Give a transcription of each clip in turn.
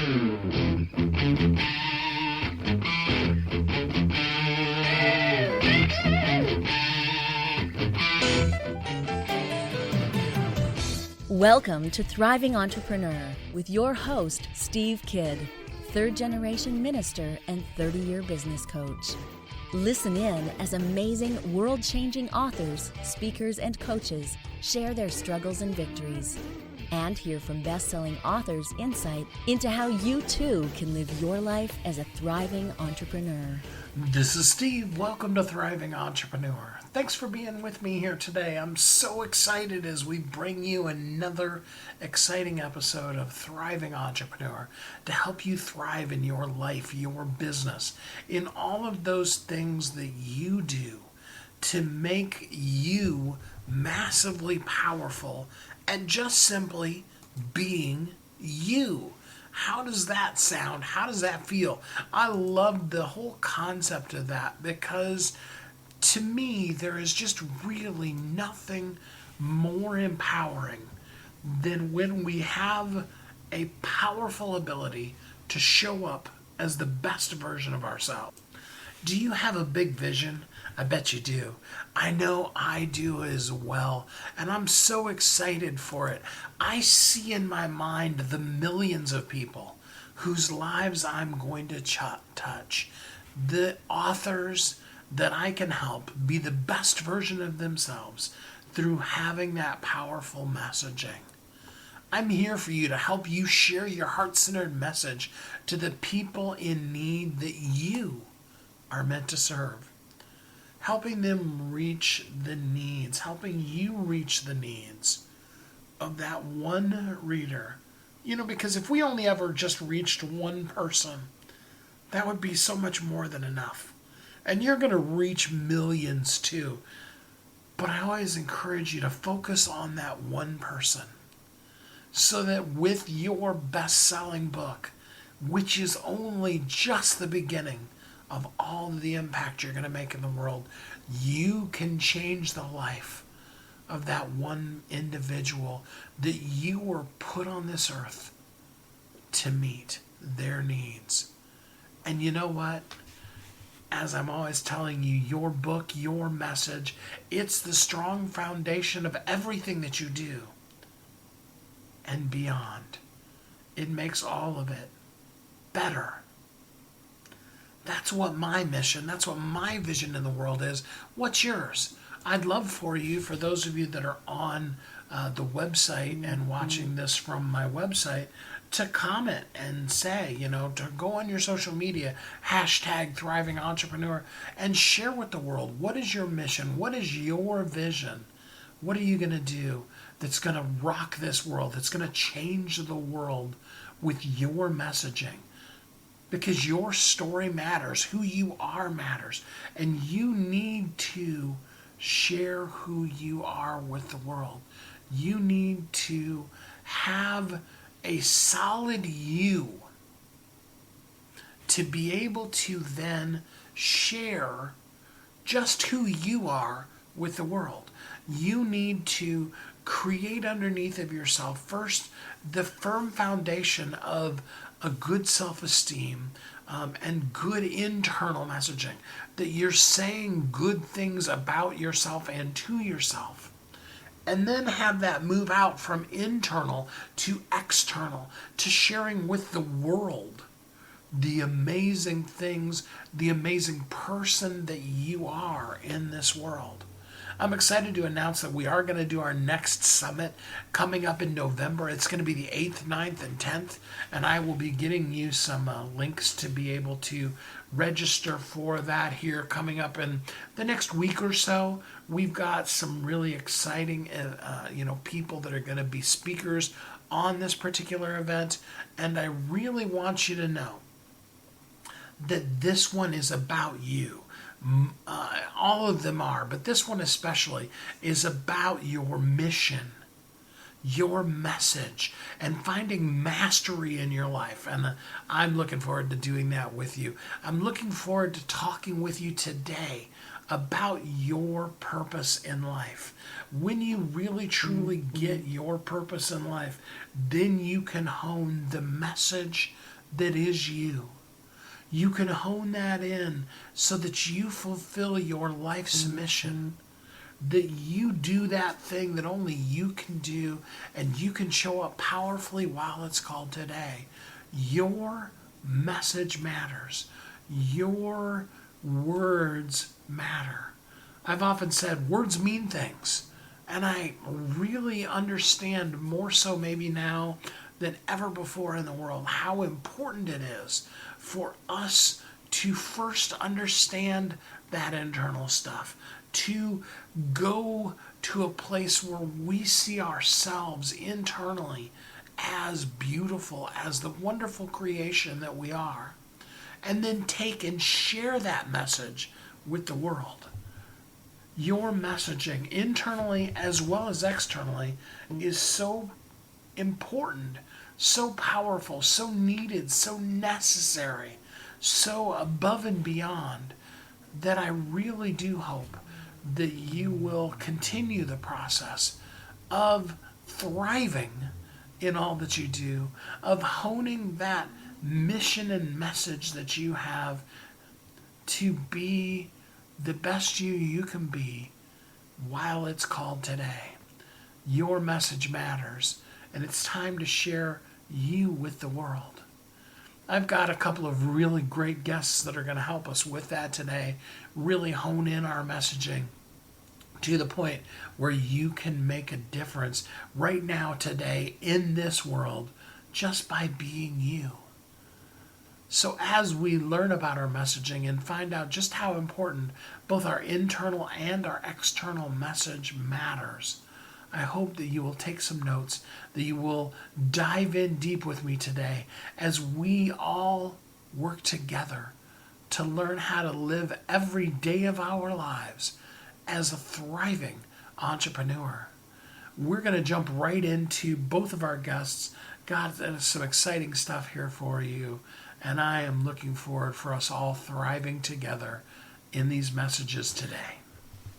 Welcome to Thriving Entrepreneur with your host, Steve Kidd, third-generation minister and 30-year business coach. Listen in as amazing, world-changing authors, speakers, and coaches share their struggles and victories. And hear from best-selling authors' insight into how you too can live your life as a thriving entrepreneur. This is Steve. Welcome to Thriving Entrepreneur. Thanks for being with me here today. I'm so excited as we bring you another exciting episode of Thriving Entrepreneur to help you thrive in your life, your business, in all of those things that you do to make you massively powerful and just simply being you. How does that sound? How does that feel? I love the whole concept of that because to me, there is just really nothing more empowering than when we have a powerful ability to show up as the best version of ourselves. Do you have a big vision? I bet you do. I know I do as well, and I'm so excited for it. I see in my mind the millions of people whose lives I'm going to touch, the authors that I can help be the best version of themselves through having that powerful messaging. I'm here for you to help you share your heart-centered message to the people in need that you are meant to serve. Helping them reach the needs, helping you reach the needs of that one reader. Because if we only ever just reached one person, that would be so much more than enough. And you're going to reach millions too. But I always encourage you to focus on that one person so that with your best-selling book, which is only just the beginning of all of the impact you're going to make in the world, you can change the life of that one individual that you were put on this earth to meet their needs. And you know what? As I'm always telling you, your book, your message, it's the strong foundation of everything that you do and beyond. It makes all of it better. That's what my mission, that's what my vision in the world is. What's yours? I'd love for those of you that are on the website and watching this from my website, to comment and say, to go on your social media, hashtag Thriving Entrepreneur, and share with the world, what is your mission? What is your vision? What are you going to do that's going to rock this world, that's going to change the world with your messaging? Because your story matters, who you are matters, and you need to share who you are with the world. You need to have a solid you to be able to then share just who you are with the world. You need to create underneath of yourself first the firm foundation of a good self-esteem and good internal messaging, that you're saying good things about yourself and to yourself. And then have that move out from internal to external, to sharing with the world the amazing things, the amazing person that you are in this world. I'm excited to announce that we are going to do our next summit coming up in November. It's going to be the 8th, 9th, and 10th, and I will be getting you some links to be able to register for that here coming up in the next week or so. We've got some really exciting people that are going to be speakers on this particular event, and I really want you to know that this one is about you. All of them are, but this one especially is about your mission, your message, and finding mastery in your life. And I'm looking forward to doing that with you. I'm looking forward to talking with you today about your purpose in life. When you really truly get your purpose in life, then you can hone the message that is you. You can hone that in so that you fulfill your life's mission, that you do that thing that only you can do, and you can show up powerfully while it's called today. Your message matters. Your words matter. I've often said words mean things, and I really understand more so maybe now than ever before in the world how important it is for us to first understand that internal stuff, to go to a place where we see ourselves internally as beautiful, as the wonderful creation that we are, and then take and share that message with the world. Your messaging, internally as well as externally, is so important, so powerful, so needed, so necessary, so above and beyond, that I really do hope that you will continue the process of thriving in all that you do, of honing that mission and message that you have to be the best you can be while it's called today. Your message matters, and it's time to share you with the world. I've got a couple of really great guests that are going to help us with that today, really hone in our messaging to the point where you can make a difference right now, today, in this world, just by being you. So as we learn about our messaging and find out just how important both our internal and our external message matters, I hope that you will take some notes, that you will dive in deep with me today as we all work together to learn how to live every day of our lives as a thriving entrepreneur. We're going to jump right into both of our guests. Got some exciting stuff here for you, and I am looking forward for us all thriving together in these messages today.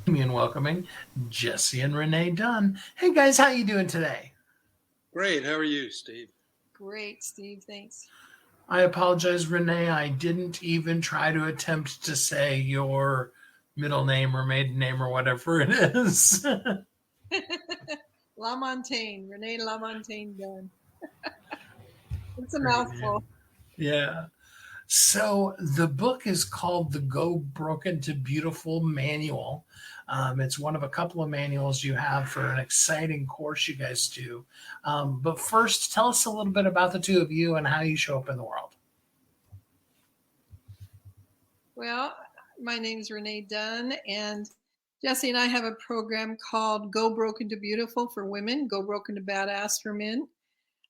And welcoming Jesse and Renee Dunn. Hey guys, how you doing today? Great. How are you, Steve? Great, Steve. Thanks. I apologize, Renee. I didn't even try to attempt to say your middle name or maiden name or whatever it is. LaMontagne, Renee LaMontagne Dunn. It's a Great, mouthful. yeah. So the book is called The Go Broken to Beautiful Manual. It's one of a couple of manuals you have for an exciting course you guys do. But first, tell us a little bit about the two of you and how you show up in the world. Well, my name's Renee Dunn, and Jesse and I have a program called Go Broken to Beautiful for women, Go Broken to Badass for men.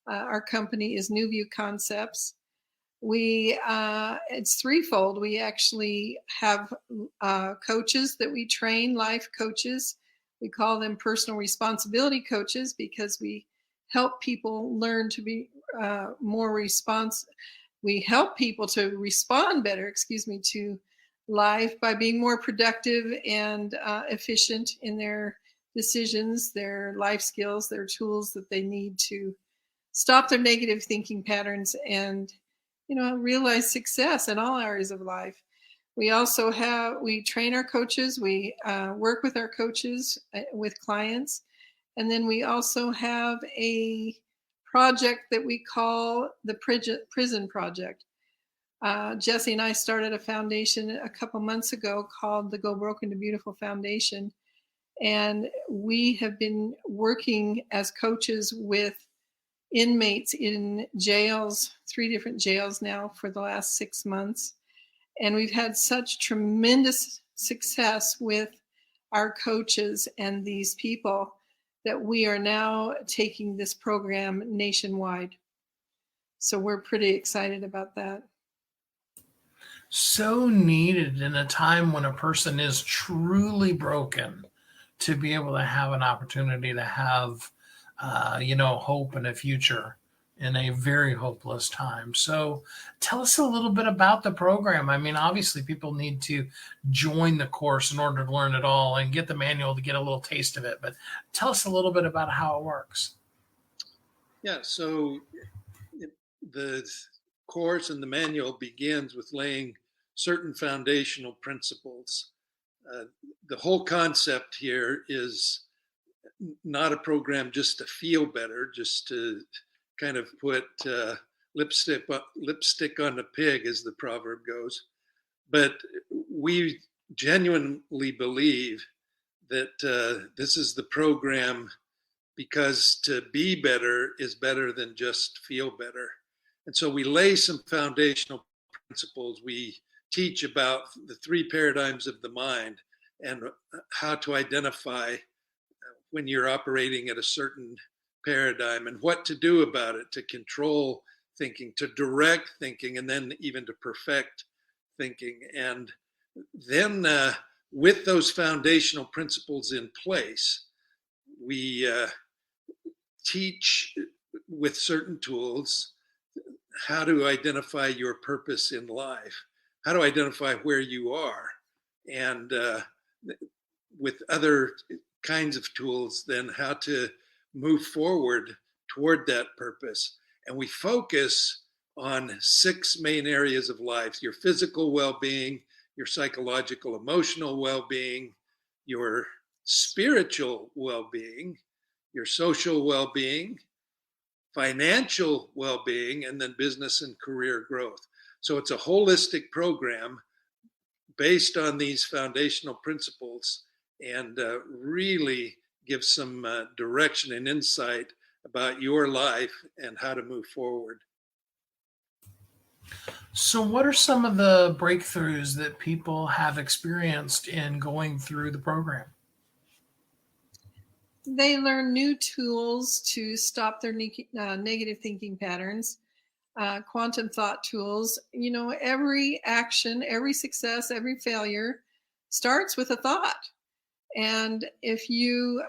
Our company is New View Concepts. It's threefold. We actually have coaches that we train, life coaches. We call them personal responsibility coaches because we help people learn to be more responsive. We help people to respond better, to life by being more productive and efficient in their decisions, their life skills, their tools that they need to stop their negative thinking patterns and realize success in all areas of life. We also we train our coaches, we work with our coaches, with clients, and then we also have a project that we call the Prison Project. Jesse and I started a foundation a couple months ago called the Go Broken to Beautiful Foundation, and we have been working as coaches with inmates in jails, 3 different jails now for the last 6 months. And we've had such tremendous success with our coaches and these people that we are now taking this program nationwide. So we're pretty excited about that. So needed in a time when a person is truly broken to be able to have an opportunity to have hope and a future in a very hopeless time. So tell us a little bit about the program. I mean, obviously people need to join the course in order to learn it all and get the manual to get a little taste of it. But tell us a little bit about how it works. Yeah. So course and the manual begins with laying certain foundational principles. The whole concept here is not a program just to feel better, just to kind of put lipstick on the pig, as the proverb goes. But we genuinely believe that this is the program because to be better is better than just feel better. And so we lay some foundational principles. We teach about the three paradigms of the mind and how to identify when you're operating at a certain paradigm and what to do about it, to control thinking, to direct thinking, and then even to perfect thinking. And then with those foundational principles in place, we teach with certain tools how to identify your purpose in life, how to identify where you are, and with other kinds of tools, then how to move forward toward that purpose. And we focus on 6 main areas of life: your physical well-being, your psychological, emotional well-being, your spiritual well-being, your social well-being, financial well-being, and then business and career growth. So it's a holistic program based on these foundational principles, and really gives some direction and insight about your life and how to move forward. So, what are some of the breakthroughs that people have experienced in going through the program? They learn new tools to stop their negative thinking patterns, quantum thought tools. You know, every action, every success, every failure starts with a thought. And if you,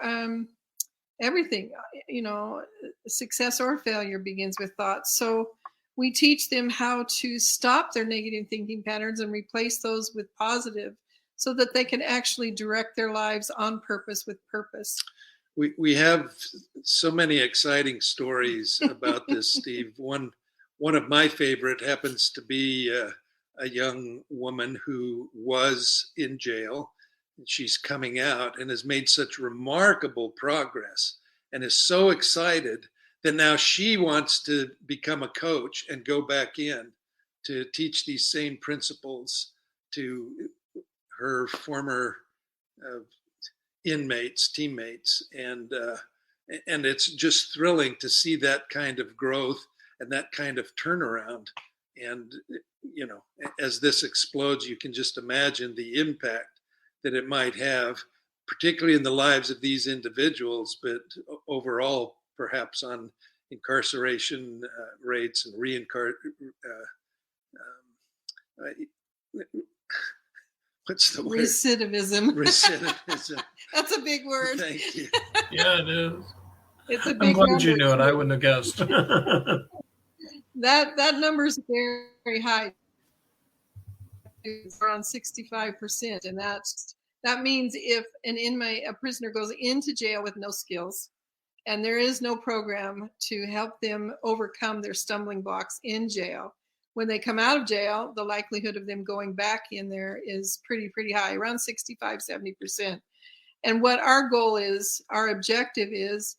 everything, you know, success or failure begins with thoughts. So we teach them how to stop their negative thinking patterns and replace those with positive so that they can actually direct their lives on purpose with purpose. We have so many exciting stories about this, Steve. One of my favorite happens to be a young woman who was in jail. She's coming out and has made such remarkable progress and is so excited that now she wants to become a coach and go back in to teach these same principles to her former inmates, teammates, and it's just thrilling to see that kind of growth and that kind of turnaround. And you know, as this explodes, you can just imagine the impact that it might have, particularly in the lives of these individuals, but overall, perhaps on incarceration rates and what's the word? Recidivism. Recidivism. That's a big word. Thank you. Yeah, it is. It's a I'm big glad number. you knew it. I wouldn't have guessed. That number is very, very high. It's around 65%, and that means if an inmate, a prisoner, goes into jail with no skills, and there is no program to help them overcome their stumbling blocks in jail, when they come out of jail, the likelihood of them going back in there is pretty high, around 65-70%. And what our goal is, our objective is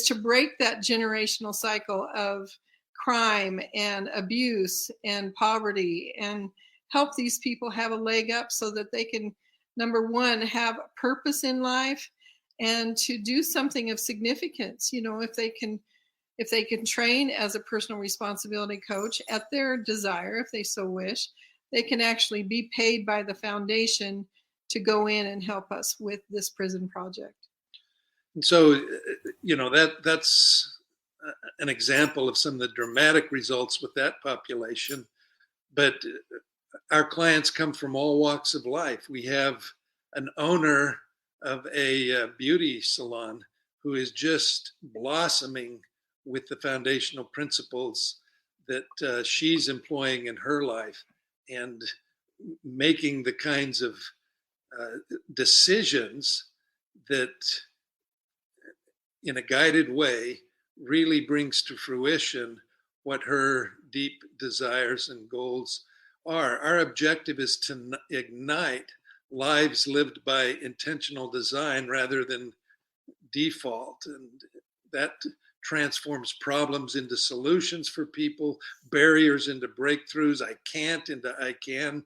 to break that generational cycle of crime and abuse and poverty, and help these people have a leg up so that they can, number one, have a purpose in life and to do something of significance. You know, if they can train as a personal responsibility coach at their desire, if they so wish, they can actually be paid by the foundation to go in and help us with this prison project. And so, you know, that's an example of some of the dramatic results with that population. But our clients come from all walks of life. We have an owner of a beauty salon who is just blossoming with the foundational principles that she's employing in her life, and making the kinds of decisions that in a guided way really brings to fruition what her deep desires and goals are. Our objective is to ignite lives lived by intentional design rather than default. And that transforms problems into solutions for people, barriers into breakthroughs, I can't into I can,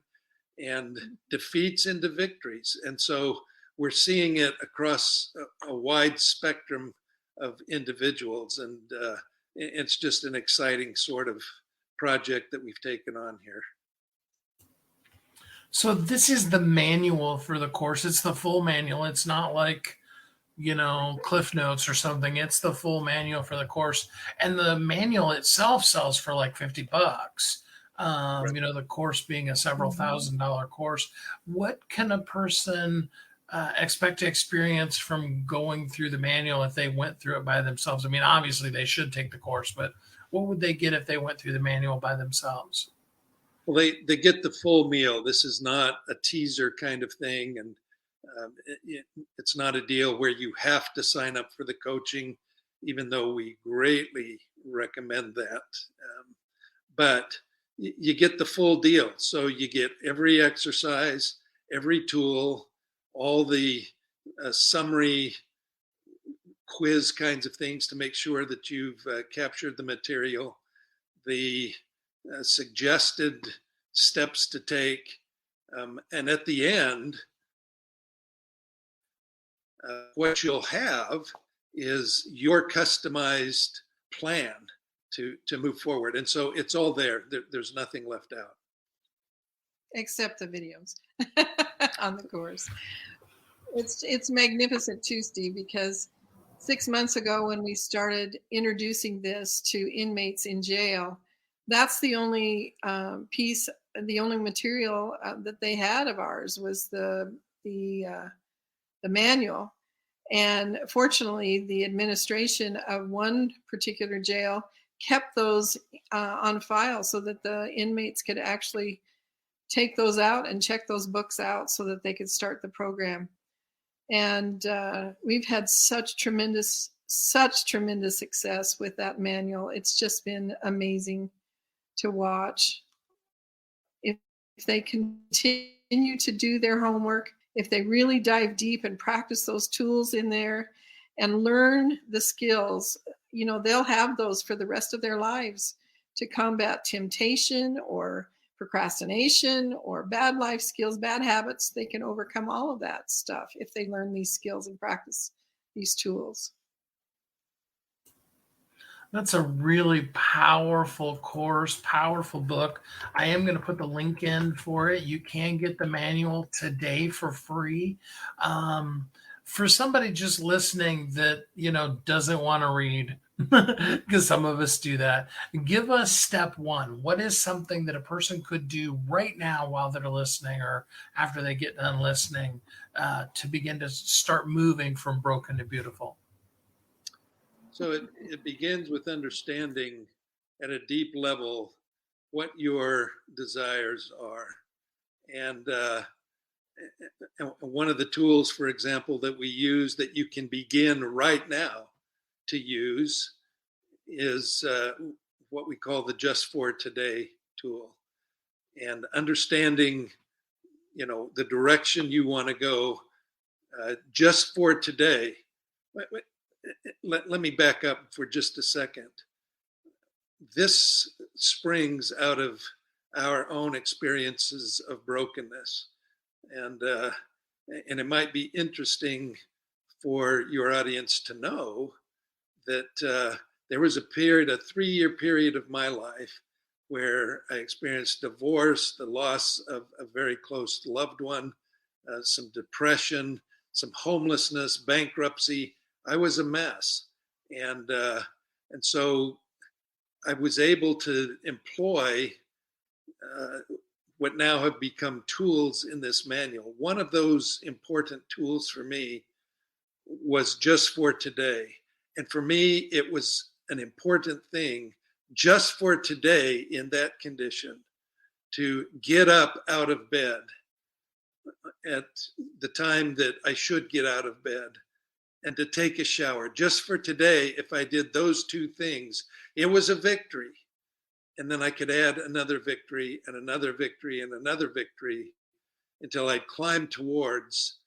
and defeats into victories. And so we're seeing it across a wide spectrum of individuals. And it's just an exciting sort of project that we've taken on here. So this is the manual for the course. It's the full manual. It's not like, Cliff Notes or something. It's the full manual for the course. And the manual itself sells for like $50. Right. The course being a several $1,000 course. What can a person expect to experience from going through the manual if they went through it by themselves? I mean, obviously they should take the course, but what would they get if they went through the manual by themselves? Well, they get the full meal. This is not a teaser kind of thing. And it's not a deal where you have to sign up for the coaching, even though we greatly recommend that. But you get the full deal. So you get every exercise, every tool, all the summary quiz kinds of things to make sure that you've captured the material, the suggested steps to take. And at the end, what you'll have is your customized plan to move forward. And so it's all there. There's nothing left out. Except the videos on the course. It's magnificent too, Steve, because 6 months ago when we started introducing this to inmates in jail, that's the only piece, the only material that they had of ours was the manual. And fortunately, the administration of one particular jail kept those on file so that the inmates could actually take those out and check those books out so that they could start the program. And we've had such tremendous success with that manual. It's just been amazing to watch. If they continue to do their homework, if they really dive deep and practice those tools in there and learn the skills, they'll have those for the rest of their lives to combat temptation or procrastination or bad life skills, bad habits. They can overcome all of that stuff if they learn these skills and practice these tools. That's a really powerful course, powerful book. I am going to put the link in for it. You can get the manual today for free. For somebody just listening that, doesn't want to read, because some of us do that, give us step one. What is something that a person could do right now while they're listening or after they get done listening to begin to start moving from broken to beautiful? So it begins with understanding at a deep level what your desires are. And one of the tools, for example, that we use that you can begin right now to use is what we call the Just for Today tool. And understanding, the direction you want to go just for today. Let me back up for just a second. This springs out of our own experiences of brokenness. And it might be interesting for your audience to know that there was a 3-year period of my life where I experienced divorce, the loss of a very close loved one, some depression, some homelessness, bankruptcy. I was a mess. And so I was able to employ what now have become tools in this manual. One of those important tools for me was Just for Today. And for me, it was an important thing just for today in that condition to get up out of bed at the time that I should get out of bed and to take a shower. Just for today, if I did those two things, it was a victory. and then I could add another victory and another victory and another victory until I'd climbed towards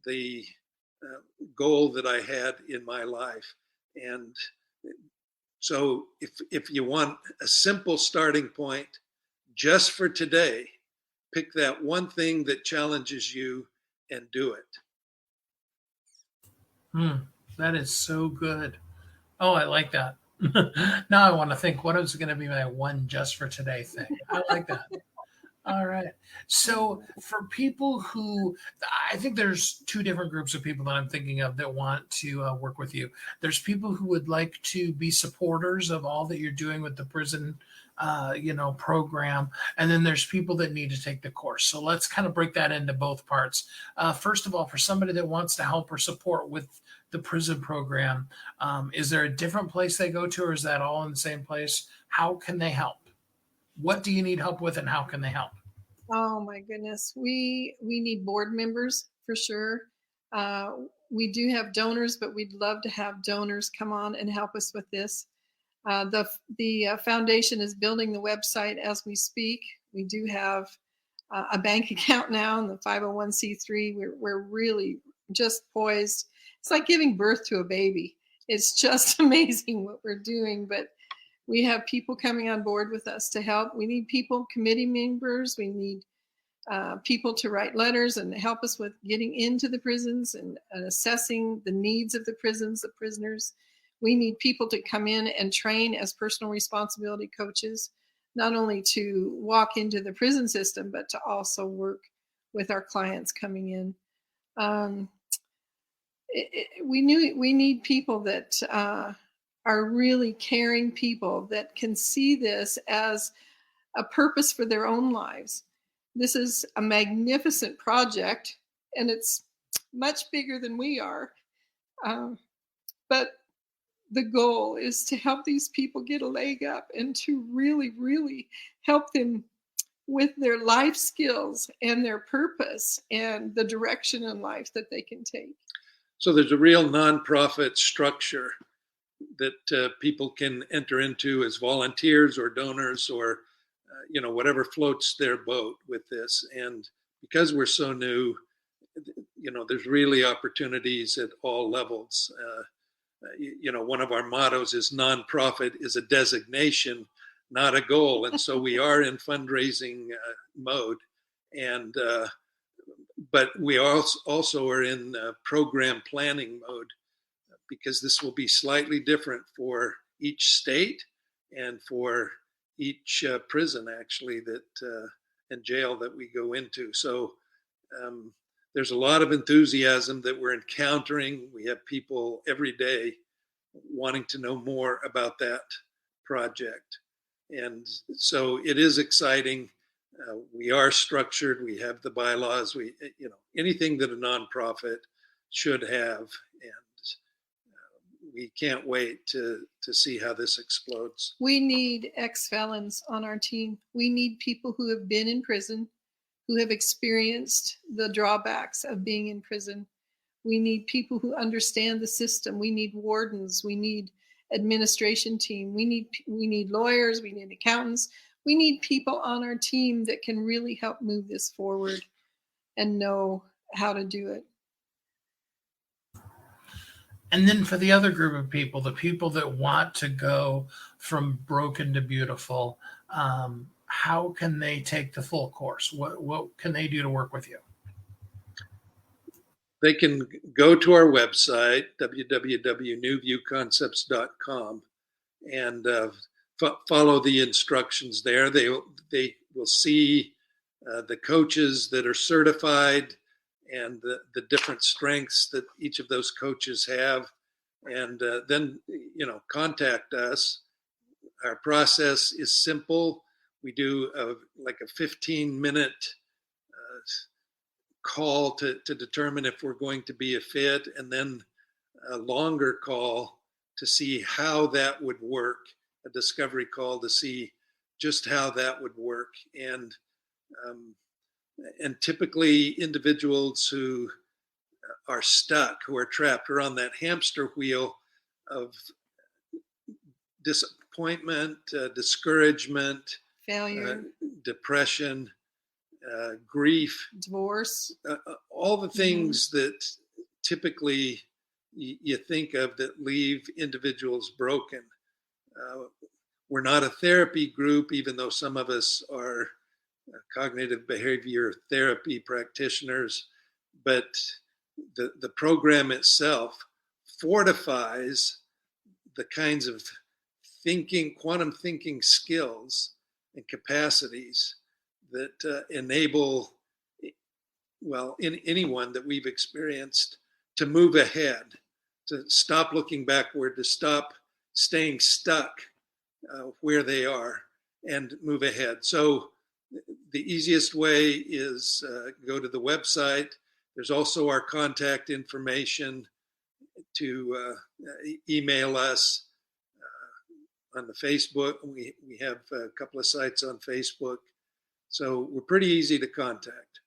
the goal that I had in my life. And so if you want a simple starting point just for today, pick that one thing that challenges you and do it. That is so good. Oh, I like that. Now I want to think, what is going to be my one just for today thing? I like that. All right. So for people who, I think there's two different groups of people that I'm thinking of that want to work with you. There's people who would like to be supporters of all that you're doing with the prison, program. And then there's people that need to take the course. So let's kind of break that into both parts. First of all, for somebody that wants to help or support with the prison program, is there a different place they go to, or is that all in the same place? How can they help? What do you need help with, and how can they help? Oh my goodness, we need board members for sure. We do have donors, but we'd love to have donors come on and help us with this. The foundation is building the website as we speak. We do have a bank account now in the 501c3. We're really just poised. It's like giving birth to a baby. It's just amazing what we're doing, but we have people coming on board with us to help. We need people, committee members. We need people to write letters and help us with getting into the prisons and assessing the needs of the prisons, the prisoners. We need people to come in and train as personal responsibility coaches, not only to walk into the prison system, but to also work with our clients coming in. We need people that are really caring people that can see this as a purpose for their own lives. This is a magnificent project, and it's much bigger than we are. But the goal is to help these people get a leg up and to really, really help them with their life skills and their purpose and the direction in life that they can take. So there's a real nonprofit structure that people can enter into as volunteers or donors or, whatever floats their boat with this. And because we're so new, there's really opportunities at all levels. One of our mottos is nonprofit is a designation, not a goal. And so we are in fundraising mode. And but we also are in program planning mode, because this will be slightly different for each state and for each prison, actually, and jail that we go into. So there's a lot of enthusiasm that we're encountering. We have people every day wanting to know more about that project. And so it is exciting. We are structured. We have the bylaws. Anything that a nonprofit should have. We can't wait to see how this explodes. We need ex-felons on our team. We need people who have been in prison, who have experienced the drawbacks of being in prison. We need people who understand the system. We need wardens. We need administration team. We need lawyers. We need accountants. We need people on our team that can really help move this forward and know how to do it. And then for the other group of people, the people that want to go from broken to beautiful, how can they take the full course? What can they do to work with you? They can go to our website, www.newviewconcepts.com, and follow the instructions there. They will see the coaches that are certified and the different strengths that each of those coaches have. And then, contact us. Our process is simple. We do a 15-minute call to determine if we're going to be a fit, and then a longer call to see how that would work, a discovery call to see just how that would work. And typically individuals who are stuck, who are trapped, are on that hamster wheel of disappointment, discouragement, Failure, depression, grief, divorce. all the things that typically you think of that leave individuals broken. We're not a therapy group, even though some of us are cognitive behavior therapy practitioners, but the program itself fortifies the kinds of quantum thinking skills and capacities that enable, in anyone that we've experienced, to move ahead, to stop looking backward, to stop staying stuck where they are and move ahead. So the easiest way is go to the website. There's also our contact information to email us on the Facebook. We have a couple of sites on Facebook. So we're pretty easy to contact.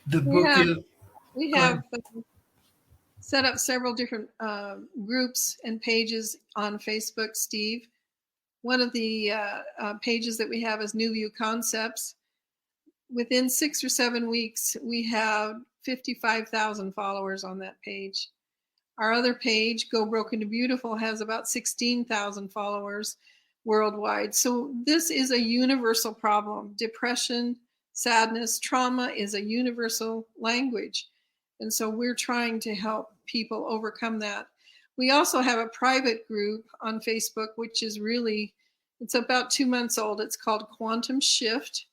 The book we have set up several different groups and pages on Facebook, Steve. One of the pages that we have is New View Concepts. Within 6 or 7 weeks, we have 55,000 followers on that page. Our other page, Go Broken to Beautiful, has about 16,000 followers worldwide. So this is a universal problem. Depression, sadness, trauma is a universal language. And so we're trying to help people overcome that. We also have a private group on Facebook, which is it's about 2 months old. It's called Quantum Shift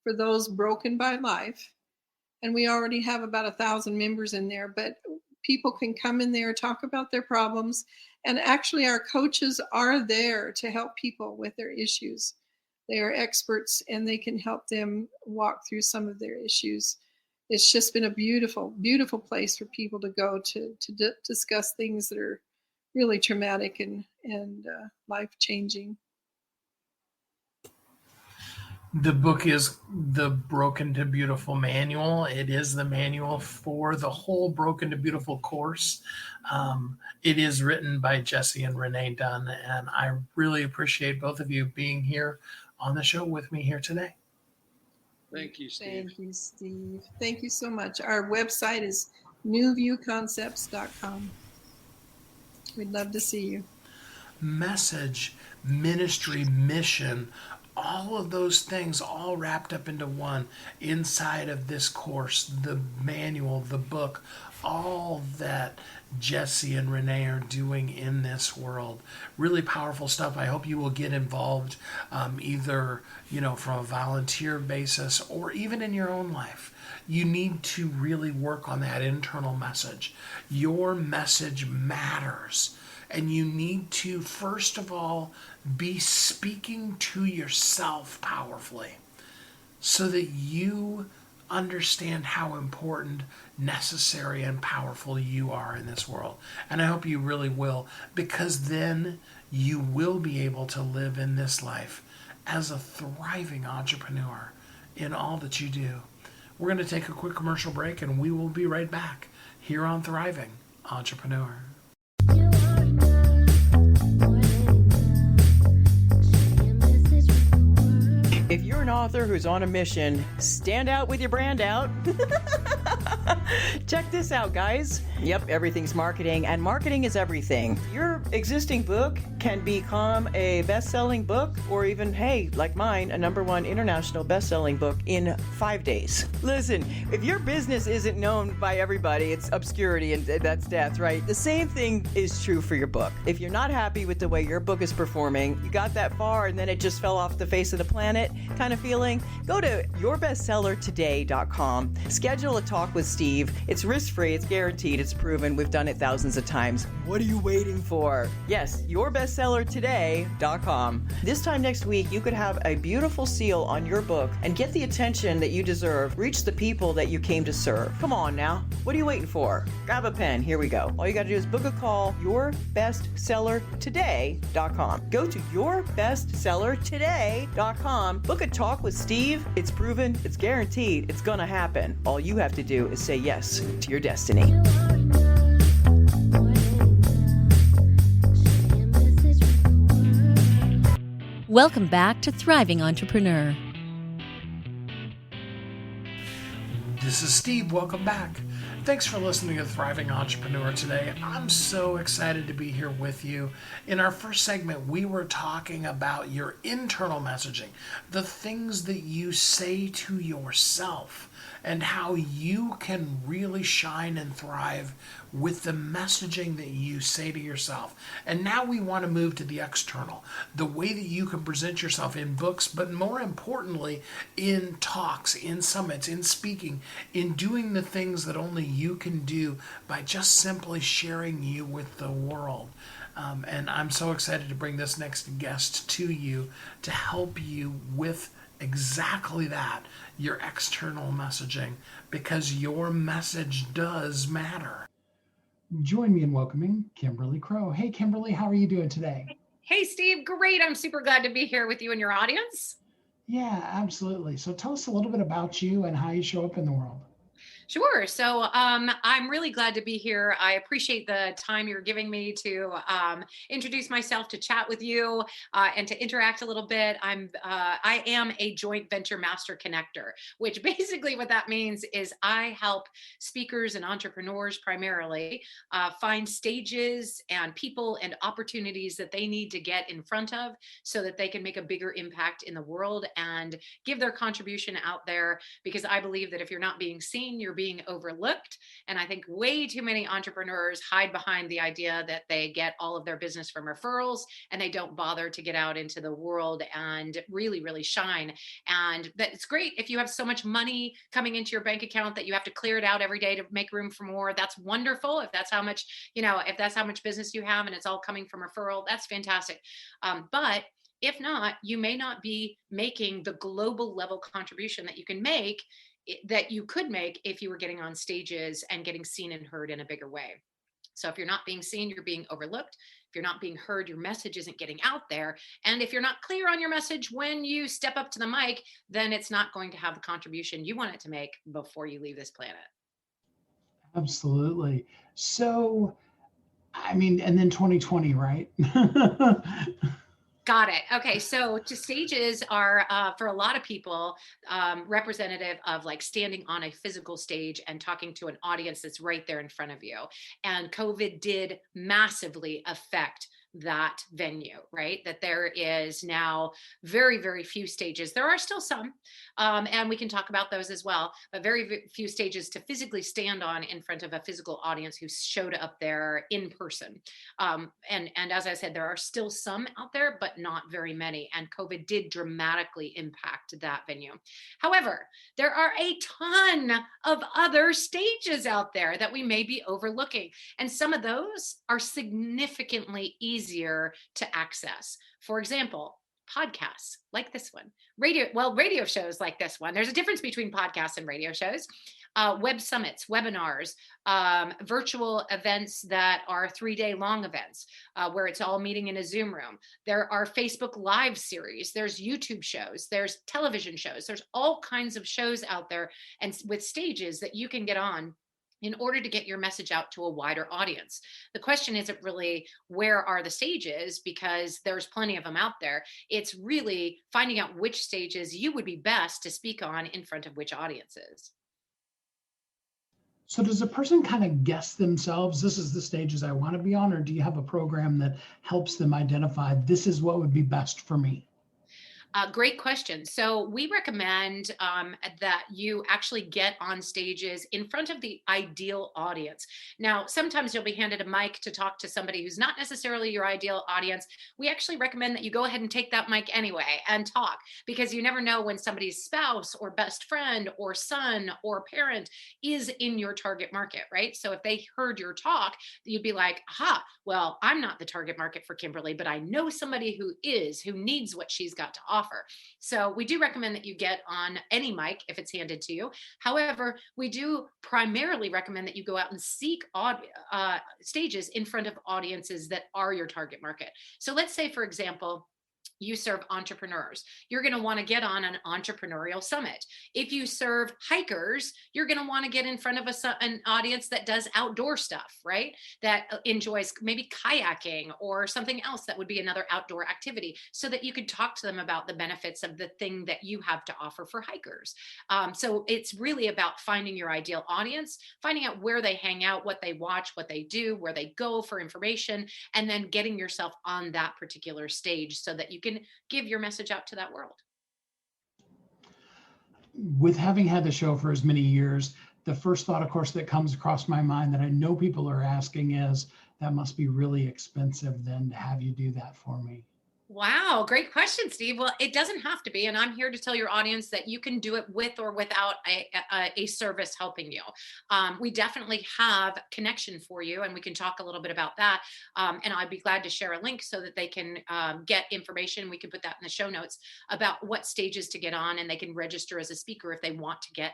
for those broken by life. And we already have about 1,000 members in there, but people can come in there, talk about their problems. And actually our coaches are there to help people with their issues. They are experts and they can help them walk through some of their issues. It's just been a beautiful, beautiful place for people to go to discuss things that are really traumatic and life-changing. The book is the Broken to Beautiful manual. It is the manual for the whole Broken to Beautiful course. It is written by Jesse and Renee Dunn, and I really appreciate both of you being here on the show with me here today. Thank you, Steve. Thank you, Steve. Thank you so much. Our website is newviewconcepts.com. We'd love to see you. Message, ministry, mission, all of those things all wrapped up into one inside of this course, the manual, the book, all that Jesse and Renee are doing in this world. Really powerful stuff. I hope you will get involved either, from a volunteer basis or even in your own life. You need to really work on that internal message. Your message matters. And you need to, first of all, be speaking to yourself powerfully so that you understand how important, necessary, and powerful you are in this world. And I hope you really will, because then you will be able to live in this life as a thriving entrepreneur in all that you do. We're going to take a quick commercial break, and we will be right back here on Thriving Entrepreneur. If you're an author who's on a mission, stand out with your brand out. Check this out, guys. Yep, everything's marketing, and marketing is everything. Your existing book can become a best-selling book, or even, hey, like mine, a #1 international best-selling book in 5 days. Listen, if your business isn't known by everybody, it's obscurity, and that's death, right? The same thing is true for your book. If you're not happy with the way your book is performing, you got that far and then it just fell off the face of the planet kind of feeling, go to yourbestsellertoday.com. Schedule a talk with Steve. It's risk-free, it's guaranteed, it's proven. We've done it thousands of times. What are you waiting for? Yes, yourbestsellertoday.com. This time next week, you could have a beautiful seal on your book and get the attention that you deserve. Reach the people that you came to serve. Come on now. What are you waiting for? Grab a pen. Here we go. All you got to do is book a call, yourbestsellertoday.com. Go to yourbestsellertoday.com. Book a talk with Steve. It's proven, it's guaranteed, it's gonna happen. All you have to do is say yes to your destiny. Welcome back to Thriving Entrepreneur. This is Steve. Welcome back. Thanks for listening to Thriving Entrepreneur today. I'm so excited to be here with you. In our first segment, we were talking about your internal messaging, the things that you say to yourself, and how you can really shine and thrive with the messaging that you say to yourself. And now we want to move to the external, the way that you can present yourself in books, but more importantly, in talks, in summits, in speaking, in doing the things that only you can do by just simply sharing you with the world. And I'm so excited to bring this next guest to you to help you with exactly that, your external messaging, because your message does matter. Join me in welcoming Kimberly Crow. Hey, Kimberly, how are you doing today? Hey, Steve. Great. I'm super glad to be here with you and your audience. Yeah, absolutely. So tell us a little bit about you and how you show up in the world. Sure. So I'm really glad to be here. I appreciate the time you're giving me to introduce myself, to chat with you, and to interact a little bit. I am a joint venture master connector, which basically what that means is I help speakers and entrepreneurs primarily find stages and people and opportunities that they need to get in front of so that they can make a bigger impact in the world and give their contribution out there. Because I believe that if you're not being seen, you're being overlooked. And I think way too many entrepreneurs hide behind the idea that they get all of their business from referrals and they don't bother to get out into the world and really, really shine. And that it's great if you have so much money coming into your bank account that you have to clear it out every day to make room for more. That's wonderful. If that's how much, if that's how much business you have and it's all coming from referral, that's fantastic. But if not, you may not be making the global level contribution that you can make, that you could make if you were getting on stages and getting seen and heard in a bigger way. So if you're not being seen, you're being overlooked. If you're not being heard, your message isn't getting out there. And if you're not clear on your message when you step up to the mic, then it's not going to have the contribution you want it to make before you leave this planet. Absolutely. So, and then 2020, right? Got it. Okay. So stages are, for a lot of people, representative of like standing on a physical stage and talking to an audience that's right there in front of you. And COVID did massively affect that venue, right? That there is now very, very few stages. There are still some, and we can talk about those as well, but very few stages to physically stand on in front of a physical audience who showed up there in person. And as I said, there are still some out there, but not very many. And COVID did dramatically impact that venue. However, there are a ton of other stages out there that we may be overlooking. And some of those are significantly easier to access. For example, podcasts like this one, radio shows like this one. There's a difference between podcasts and radio shows. Web summits, webinars, virtual events that are 3-day long events where it's all meeting in a Zoom room. There are Facebook Live series. There's YouTube shows. There's television shows. There's all kinds of shows out there and with stages that you can get on in order to get your message out to a wider audience. The question isn't really where are the stages, because there's plenty of them out there. It's really finding out which stages you would be best to speak on in front of which audiences. So does a person kind of guess themselves, this is the stages I want to be on, or do you have a program that helps them identify this is what would be best for me? Great question. So we recommend that you actually get on stages in front of the ideal audience. Now, sometimes you'll be handed a mic to talk to somebody who's not necessarily your ideal audience. We actually recommend that you go ahead and take that mic anyway and talk, because you never know when somebody's spouse or best friend or son or parent is in your target market, right? So if they heard your talk, you'd be like, aha, well, I'm not the target market for Kimberly, but I know somebody who is, who needs what she's got to offer. So we do recommend that you get on any mic if it's handed to you. However, we do primarily recommend that you go out and seek stages in front of audiences that are your target market. So let's say, for example, you serve entrepreneurs, you're going to want to get on an entrepreneurial summit. If you serve hikers, you're going to want to get in front of an audience that does outdoor stuff, right? That enjoys maybe kayaking or something else that would be another outdoor activity, so that you could talk to them about the benefits of the thing that you have to offer for hikers. So it's really about finding your ideal audience, finding out where they hang out, what they watch, what they do, where they go for information, and then getting yourself on that particular stage so that you can give your message out to that world. With having had the show for as many years, the first thought, of course, that comes across my mind that I know people are asking is, that must be really expensive then to have you do that for me. Wow, great question, Steve. Well, it doesn't have to be, and I'm here to tell your audience that you can do it with or without a service helping you. We definitely have connection for you, and we can talk a little bit about that. And I'd be glad to share a link so that they can get information. We can put that in the show notes about what stages to get on, and they can register as a speaker if they want to get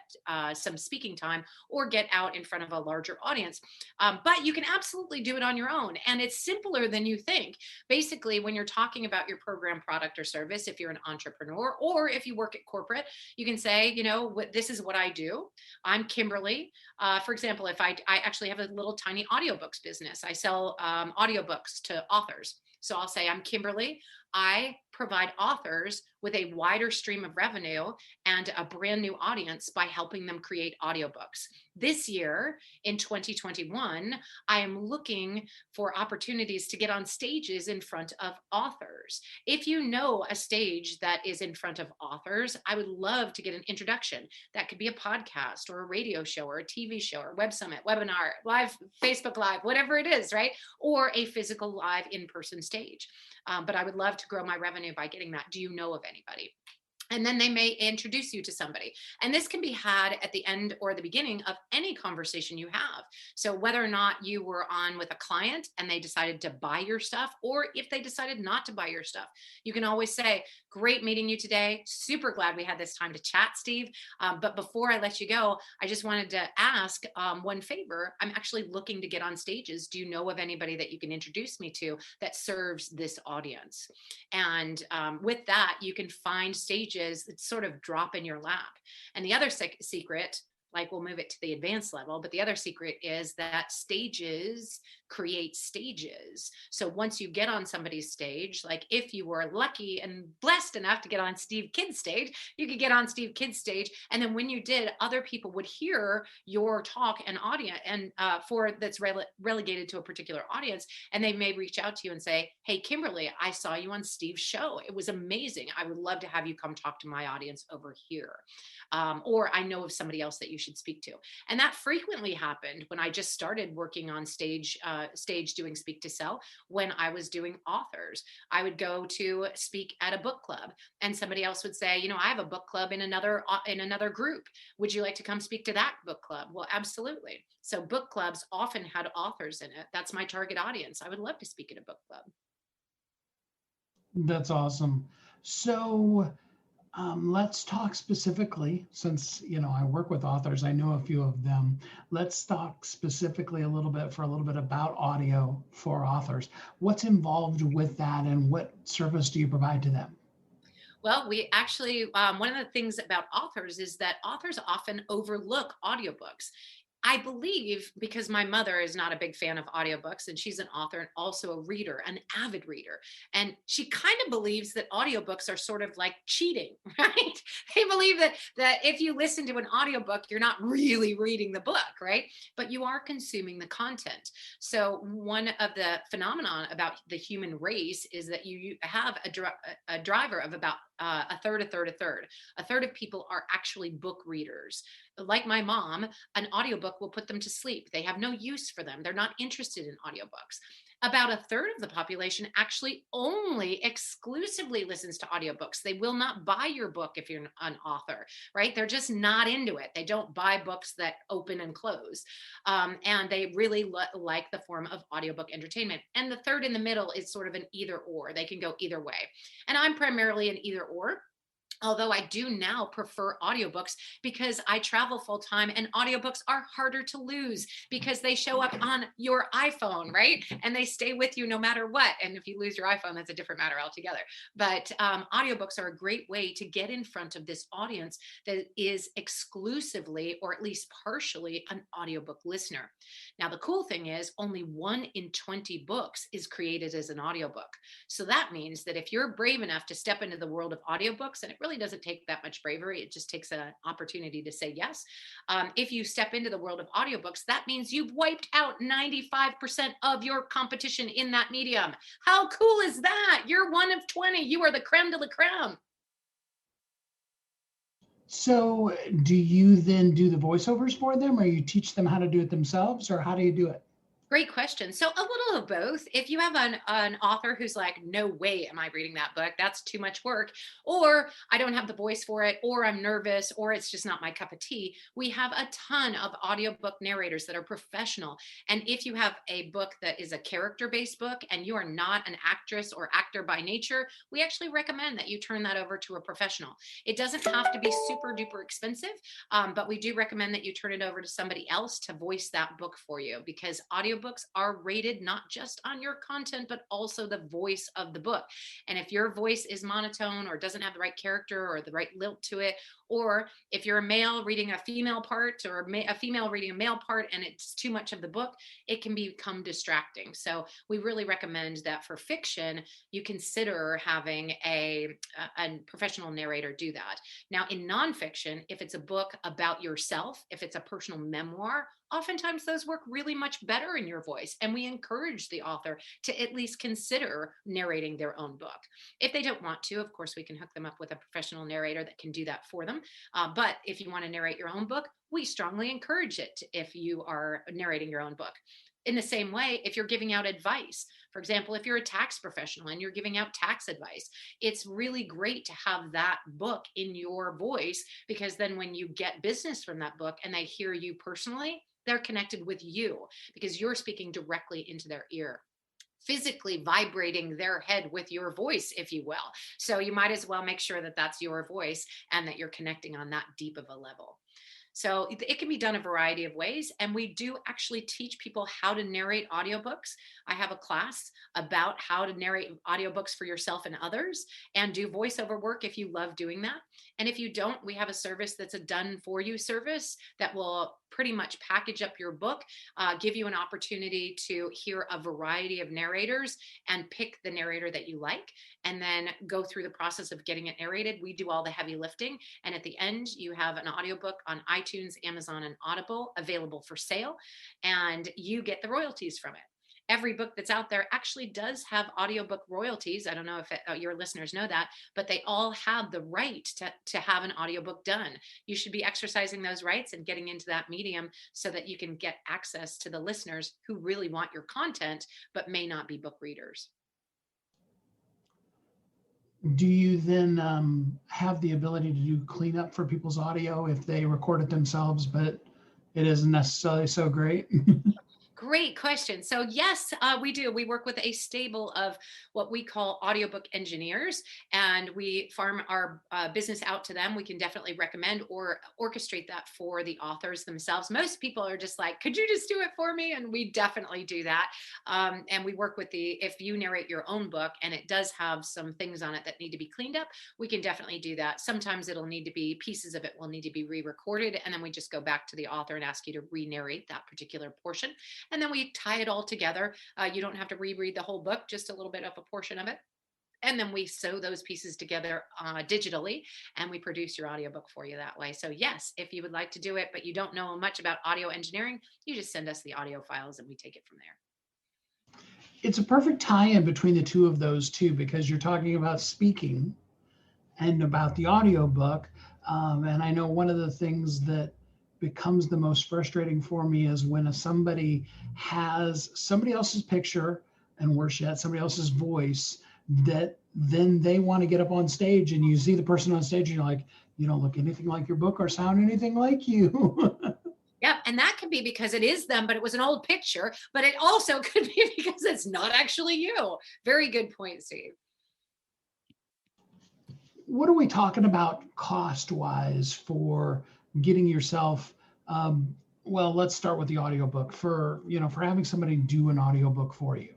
some speaking time or get out in front of a larger audience. But you can absolutely do it on your own, and it's simpler than you think. Basically, when you're talking about your program, product, or service, if you're an entrepreneur or if you work at corporate, you can say, this is what I do. I'm Kimberly. For example, if I actually have a little tiny audiobooks business, I sell audiobooks to authors. So I'll say, I'm Kimberly. I provide authors with a wider stream of revenue and a brand new audience by helping them create audiobooks. This year, in 2021, I am looking for opportunities to get on stages in front of authors. If you know a stage that is in front of authors, I would love to get an introduction. That could be a podcast or a radio show or a TV show or web summit, webinar, live, Facebook Live, whatever it is, right? Or a physical live in-person stage. But I would love to grow my revenue by getting that. Do you know of anybody? And then they may introduce you to somebody. And this can be had at the end or the beginning of any conversation you have. So whether or not you were on with a client and they decided to buy your stuff, or if they decided not to buy your stuff, you can always say, great meeting you today. Super glad we had this time to chat, Steve. But before I let you go, I just wanted to ask one favor. I'm actually looking to get on stages. Do you know of anybody that you can introduce me to that serves this audience? And with that, you can find stages that sort of drop in your lap. And the other secret, like we'll move it to the advanced level, but the other secret is that stages create stages. So once you get on somebody's stage, like if you were lucky and blessed enough to get on Steve Kidd's stage, you could get on Steve Kidd's stage. And then when you did, other people would hear your talk and audience and that's relegated to a particular audience. And they may reach out to you and say, hey, Kimberly, I saw you on Steve's show. It was amazing. I would love to have you come talk to my audience over here. Or I know of somebody else that you should speak to. And that frequently happened when I just started working on stage doing speak to sell. When I was doing authors, I would go to speak at a book club and somebody else would say, I have a book club in another group. Would you like to come speak to that book club? Well, absolutely. So book clubs often had authors in it. That's my target audience. I would love to speak at a book club. That's awesome. So let's talk specifically, since, I work with authors, I know a few of them. Let's talk specifically a little bit about audio for authors. What's involved with that and what service do you provide to them? Well, we actually, one of the things about authors is that authors often overlook audiobooks. I believe because my mother is not a big fan of audiobooks and she's an author and also a reader, an avid reader. And she kind of believes that audiobooks are sort of like cheating, right? They believe that if you listen to an audiobook, you're not really reading the book, right? But you are consuming the content. So one of the phenomenon about the human race is that you have a driver of about a third. A third of people are actually book readers. Like my mom, an audiobook will put them to sleep. They have no use for them. They're not interested in audiobooks. About a third of the population actually only exclusively listens to audiobooks. They will not buy your book if you're an author, right? They're just not into it. They don't buy books that open and close. And they really like the form of audiobook entertainment. And the third in the middle is sort of an either or. They can go either way. And I'm primarily an either or. Although I do now prefer audiobooks because I travel full time and audiobooks are harder to lose because they show up on your iPhone, right? And they stay with you no matter what. And if you lose your iPhone, that's a different matter altogether. But audiobooks are a great way to get in front of this audience that is exclusively, or at least partially, an audiobook listener. Now, the cool thing is only 1 in 20 books is created as an audiobook. So that means that if you're brave enough to step into the world of audiobooks, and it really doesn't take that much bravery, it just takes an opportunity to say yes. If you step into the world of audiobooks, that means you've wiped out 95% of your competition in that medium. How cool is that? You're 1 of 20. You are the creme de la creme. So do you then do the voiceovers for them, or you teach them how to do it themselves, or how do you do it? Great question. So a little of both. If you have an author who's like, no way am I reading that book, that's too much work, or I don't have the voice for it, or I'm nervous, or it's just not my cup of tea, we have a ton of audiobook narrators that are professional. And if you have a book that is a character-based book and you are not an actress or actor by nature, we actually recommend that you turn that over to a professional. It doesn't have to be super duper expensive, but we do recommend that you turn it over to somebody else to voice that book for you, because audiobooks are rated not just on your content, but also the voice of the book. And if your voice is monotone or doesn't have the right character or the right lilt to it, or if you're a male reading a female part, or a female reading a male part, and it's too much of the book, it can become distracting. So we really recommend that for fiction, you consider having a professional narrator do that. Now, in nonfiction, if it's a book about yourself, if it's a personal memoir, oftentimes those work really much better in your voice. And we encourage the author to at least consider narrating their own book. If they don't want to, of course, we can hook them up with a professional narrator that can do that for them. But if you want to narrate your own book, we strongly encourage it if you are narrating your own book. In the same way, if you're giving out advice, for example, if you're a tax professional and you're giving out tax advice, it's really great to have that book in your voice, because then when you get business from that book and they hear you personally, they're connected with you because you're speaking directly into their ear, physically vibrating their head with your voice, if you will. So you might as well make sure that that's your voice and that you're connecting on that deep of a level. So it can be done a variety of ways. And we do actually teach people how to narrate audiobooks. I have a class about how to narrate audiobooks for yourself and others, and do voiceover work if you love doing that. And if you don't, we have a service that's a done for you service that will pretty much package up your book, give you an opportunity to hear a variety of narrators and pick the narrator that you like, and then go through the process of getting it narrated. We do all the heavy lifting. And at the end, you have an audiobook on iTunes, Amazon, and Audible available for sale, and you get the royalties from it. Every book that's out there actually does have audiobook royalties. I don't know if your listeners know that, but they all have the right to have an audiobook done. You should be exercising those rights and getting into that medium so that you can get access to the listeners who really want your content, but may not be book readers. Do you then have the ability to do cleanup for people's audio if they record it themselves, but it isn't necessarily so great? Great question. So yes, we do. We work with a stable of what we call audiobook engineers, and we farm our business out to them. We can definitely recommend or orchestrate that for the authors themselves. Most people are just like, could you just do it for me? And we definitely do that. And we work with if you narrate your own book and it does have some things on it that need to be cleaned up, we can definitely do that. Sometimes it'll need to be, pieces of it will need to be re-recorded. And then we just go back to the author and ask you to re-narrate that particular portion. And then we tie it all together. You don't have to reread the whole book, just a little bit of a portion of it. And then we sew those pieces together digitally, and we produce your audiobook for you that way. So yes, if you would like to do it, but you don't know much about audio engineering, you just send us the audio files and we take it from there. It's a perfect tie-in between the two of those two, because you're talking about speaking and about the audiobook. And I know one of the things that becomes the most frustrating for me is when somebody has somebody else's picture and worse yet, somebody else's voice, that then they want to get up on stage and you see the person on stage and you're like, you don't look anything like your book or sound anything like you. Yeah, and that could be because it is them, but it was an old picture, but it also could be because it's not actually you. Very good point, Steve. what are we talking about cost-wise for getting yourself, well, let's start with the audiobook for, for having somebody do an audiobook for you.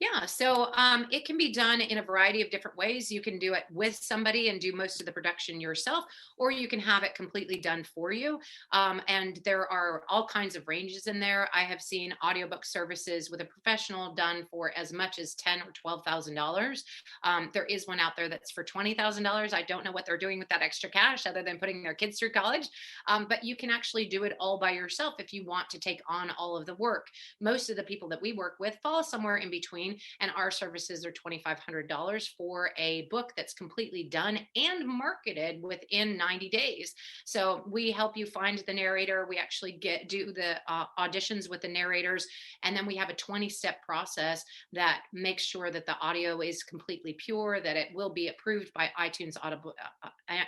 Yeah, so it can be done in a variety of different ways. You can do it with somebody and do most of the production yourself, or you can have it completely done for you. And there are all kinds of ranges in there. I have seen audiobook services with a professional done for as much as $10,000 or $12,000. There is one out there that's for $20,000. I don't know what they're doing with that extra cash other than putting their kids through college. But you can actually do it all by yourself if you want to take on all of the work. Most of the people that we work with fall somewhere in between, and our services are $2,500 for a book that's completely done and marketed within 90 days. So we help you find the narrator. We actually do the auditions with the narrators, and then we have a 20-step process that makes sure that the audio is completely pure, that it will be approved by iTunes, Audible,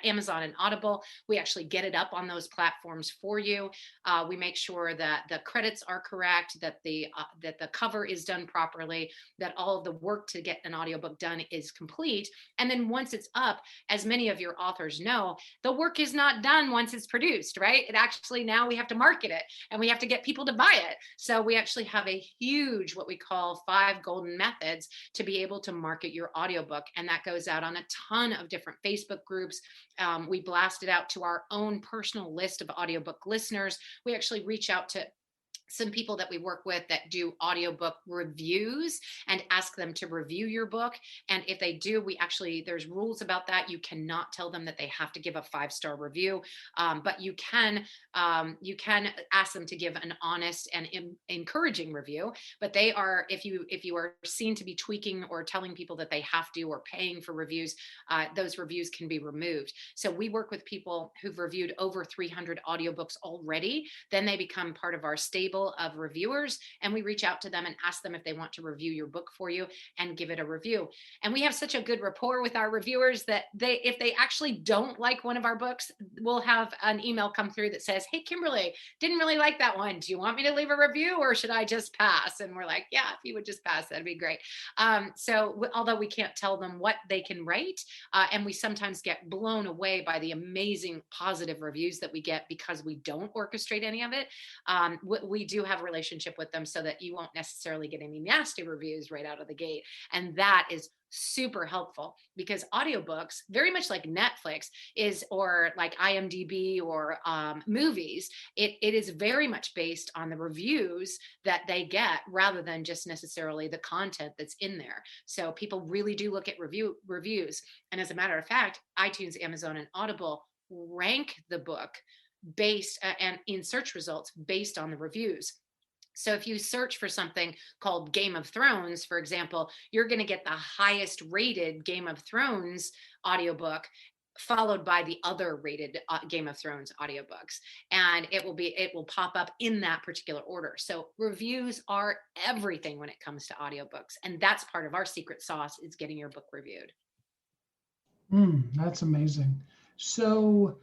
Amazon, and Audible. We actually get it up on those platforms for you. We make sure that the credits are correct, that the cover is done properly, that all of the work to get an audiobook done is complete. And then once it's up, as many of your authors know, the work is not done once it's produced, right? It actually, now we have to market it and we have to get people to buy it. So we actually have a huge, what we call 5 golden methods to be able to market your audiobook. And that goes out on a ton of different Facebook groups. We blast it out to our own personal list of audiobook listeners. We actually reach out to some people that we work with that do audiobook reviews and ask them to review your book. And if they do, there's rules about that. You cannot tell them that they have to give a 5-star review, but you can ask them to give an honest and encouraging review. But if you are seen to be tweaking or telling people that they have to or paying for reviews, those reviews can be removed. So we work with people who've reviewed over 300 audiobooks already. Then they become part of our stable of reviewers, and we reach out to them and ask them if they want to review your book for you and give it a review. And we have such a good rapport with our reviewers that if they actually don't like one of our books, we'll have an email come through that says, "Hey, Kimberly, didn't really like that one. Do you want me to leave a review or should I just pass?" And we're like, "Yeah, if you would just pass, that'd be great." Although we can't tell them what they can write, and we sometimes get blown away by the amazing positive reviews that we get because we don't orchestrate any of it. We do have a relationship with them so that you won't necessarily get any nasty reviews right out of the gate. And that is super helpful because audiobooks, very much like Netflix or like IMDb or movies, it is very much based on the reviews that they get rather than just necessarily the content that's in there. So people really do look at reviews. And as a matter of fact, iTunes, Amazon, and Audible rank the book based and in search results based on the reviews. So if you search for something called Game of Thrones, for example, you're going to get the highest rated Game of Thrones audiobook followed by the other rated Game of Thrones audiobooks, and it will pop up in that particular order. So reviews are everything when it comes to audiobooks, and that's part of our secret sauce is getting your book reviewed. That's amazing. So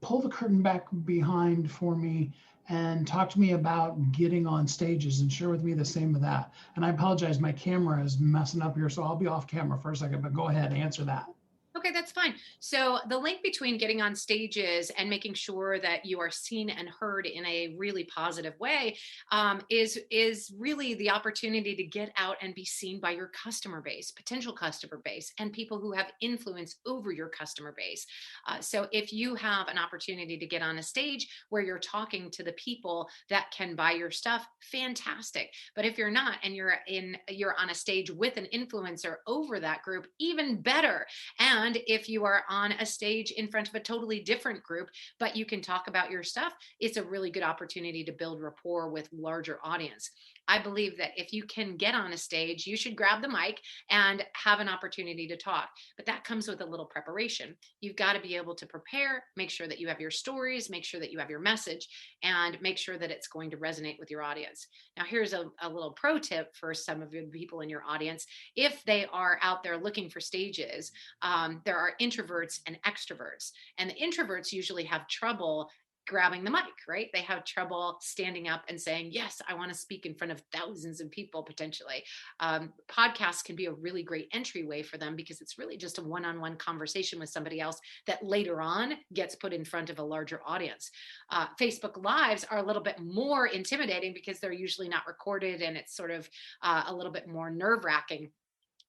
pull the curtain back behind for me and talk to me about getting on stages and share with me the same of that. And I apologize, my camera is messing up here, so I'll be off camera for a second, but go ahead, answer that. Okay, that's fine. So the link between getting on stages and making sure that you are seen and heard in a really positive way is really the opportunity to get out and be seen by your customer base, potential customer base, and people who have influence over your customer base. So if you have an opportunity to get on a stage where you're talking to the people that can buy your stuff, fantastic. But if you're not and you're on a stage with an influencer over that group, even better. And if you are on a stage in front of a totally different group, but you can talk about your stuff, it's a really good opportunity to build rapport with larger audience. I believe that if you can get on a stage, you should grab the mic and have an opportunity to talk. But that comes with a little preparation. You've got to be able to prepare, make sure that you have your stories, make sure that you have your message, and make sure that it's going to resonate with your audience. Now, here's a little pro tip for some of the people in your audience. If they are out there looking for stages, there are introverts and extroverts. And the introverts usually have trouble grabbing the mic, right? They have trouble standing up and saying, yes, I want to speak in front of thousands of people potentially. Podcasts can be a really great entryway for them because it's really just a one-on-one conversation with somebody else that later on gets put in front of a larger audience. Facebook Lives are a little bit more intimidating because they're usually not recorded, and it's sort of a little bit more nerve-wracking.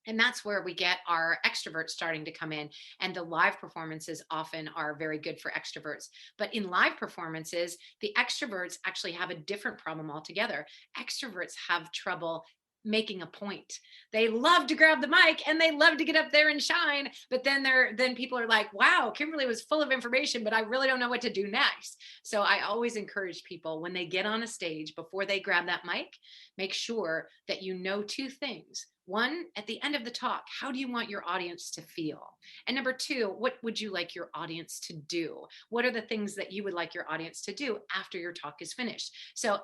And that's where we get our extroverts starting to come in. And the live performances often are very good for extroverts. But in live performances, the extroverts actually have a different problem altogether. Extroverts have trouble making a point. They love to grab the mic and they love to get up there and shine, but then people are like, wow, Kimberly was full of information, but I really don't know what to do next. So I always encourage people, when they get on a stage, before they grab that mic, make sure that you know two things. One, at the end of the talk, how do you want your audience to feel? And number two, what would you like your audience to do? What are the things that you would like your audience to do after your talk is finished? So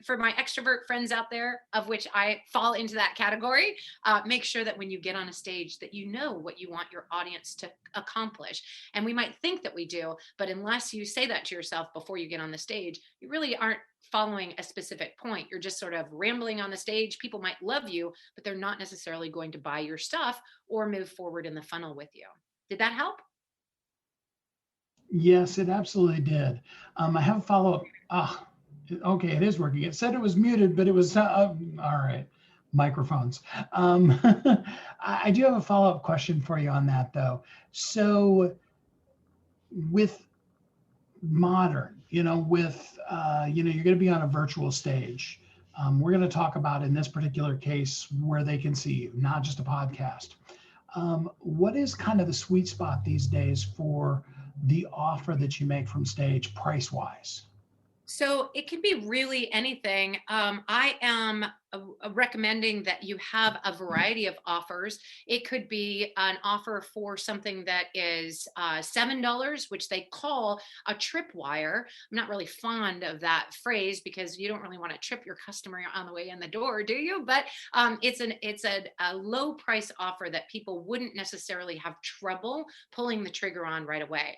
for my extrovert friends out there, of which I fall into that category, make sure that when you get on a stage that you know what you want your audience to accomplish. And we might think that we do, but unless you say that to yourself before you get on the stage, you really aren't following a specific point. You're just sort of rambling on the stage. People might love you, but they're not necessarily going to buy your stuff or move forward in the funnel with you. Did that help? Yes, it absolutely did. I have a follow-up. Okay, it is working. It said it was muted, but it was all right. Microphones. I do have a follow-up question for you on that, though. So with modern, you're going to be on a virtual stage. We're going to talk about, in this particular case, where they can see you, not just a podcast. What is kind of the sweet spot these days for the offer that you make from stage price-wise? So it can be really anything. I am recommending that you have a variety of offers. It could be an offer for something that is $7, which they call a tripwire. I'm not really fond of that phrase because you don't really want to trip your customer on the way in the door, do you? But it's a low price offer that people wouldn't necessarily have trouble pulling the trigger on right away.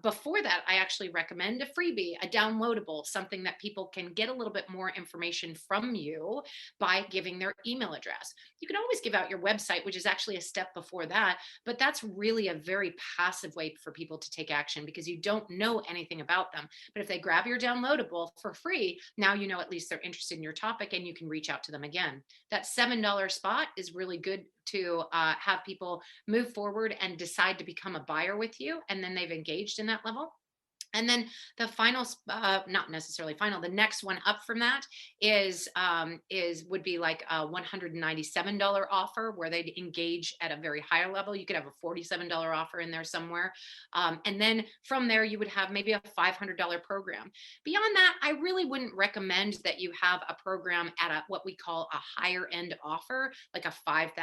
Before that, I actually recommend a freebie, a downloadable, something that people can get a little bit more information from you by giving their email address. You can always give out your website, which is actually a step before that, but that's really a very passive way for people to take action because you don't know anything about them. But if they grab your downloadable for free, now you know at least they're interested in your topic and you can reach out to them again. That $7 spot is really good to have people move forward and decide to become a buyer with you, and then they've engaged in that level. And then the final, not necessarily final, the next one up from that would be like a $197 offer where they'd engage at a very higher level. You could have a $47 offer in there somewhere. And then from there, you would have maybe a $500 program. Beyond that, I really wouldn't recommend that you have a program at what we call a higher end offer, like a $5,000,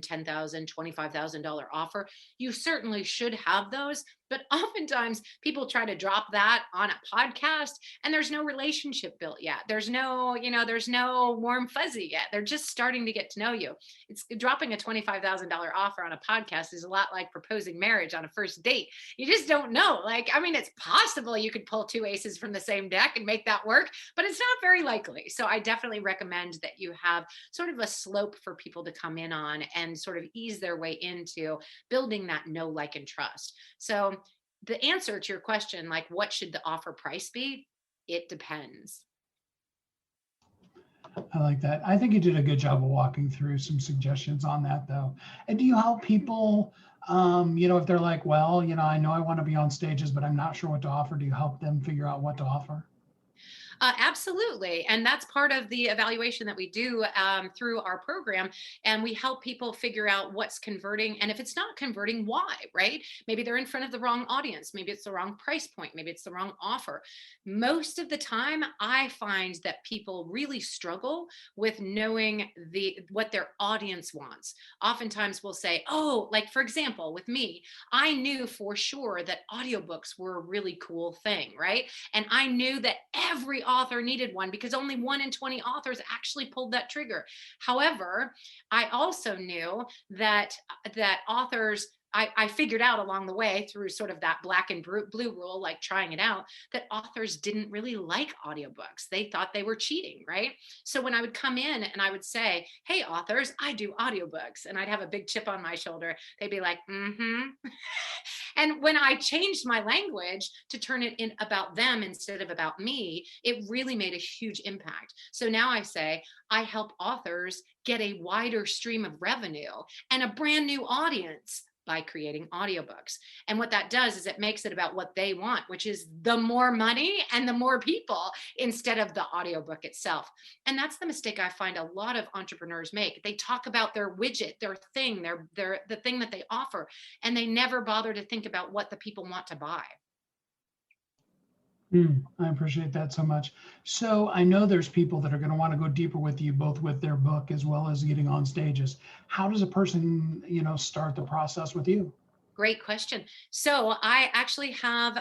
$10,000, $25,000 offer. You certainly should have those. But oftentimes people try to drop that on a podcast and there's no relationship built yet. There's no warm fuzzy yet. They're just starting to get to know you. It's dropping a $25,000 offer on a podcast is a lot like proposing marriage on a first date. You just don't know. It's possible you could pull two aces from the same deck and make that work, but it's not very likely. So I definitely recommend that you have sort of a slope for people to come in on and sort of ease their way into building that know, like, and trust. So the answer to your question, like what should the offer price be? It depends. I like that. I think you did a good job of walking through some suggestions on that, though. And do you help people, if they're like, well, I know I want to be on stages, but I'm not sure what to offer. Do you help them figure out what to offer? Absolutely. And that's part of the evaluation that we do through our program. And we help people figure out what's converting. And if it's not converting, why, right? Maybe they're in front of the wrong audience. Maybe it's the wrong price point. Maybe it's the wrong offer. Most of the time, I find that people really struggle with knowing what their audience wants. Oftentimes we'll say, oh, like for example, with me, I knew for sure that audiobooks were a really cool thing, right? And I knew that every author needed one because only 1 in 20 authors actually pulled that trigger. However, I also knew that authors I figured out along the way through sort of that black and blue rule, like trying it out, that authors didn't really like audiobooks. They thought they were cheating, right? So when I would come in and I would say, hey, authors, I do audiobooks, and I'd have a big chip on my shoulder, they'd be like, mm-hmm. And when I changed my language to turn it in about them instead of about me, it really made a huge impact. So now I say, I help authors get a wider stream of revenue and a brand new audience by creating audiobooks. And what that does is it makes it about what they want, which is the more money and the more people instead of the audiobook itself. And that's the mistake I find a lot of entrepreneurs make. They talk about their widget, their thing, the thing that they offer, and they never bother to think about what the people want to buy. I appreciate that so much. So I know there's people that are going to want to go deeper with you, both with their book as well as getting on stages. How does a person, start the process with you? Great question. So I actually have,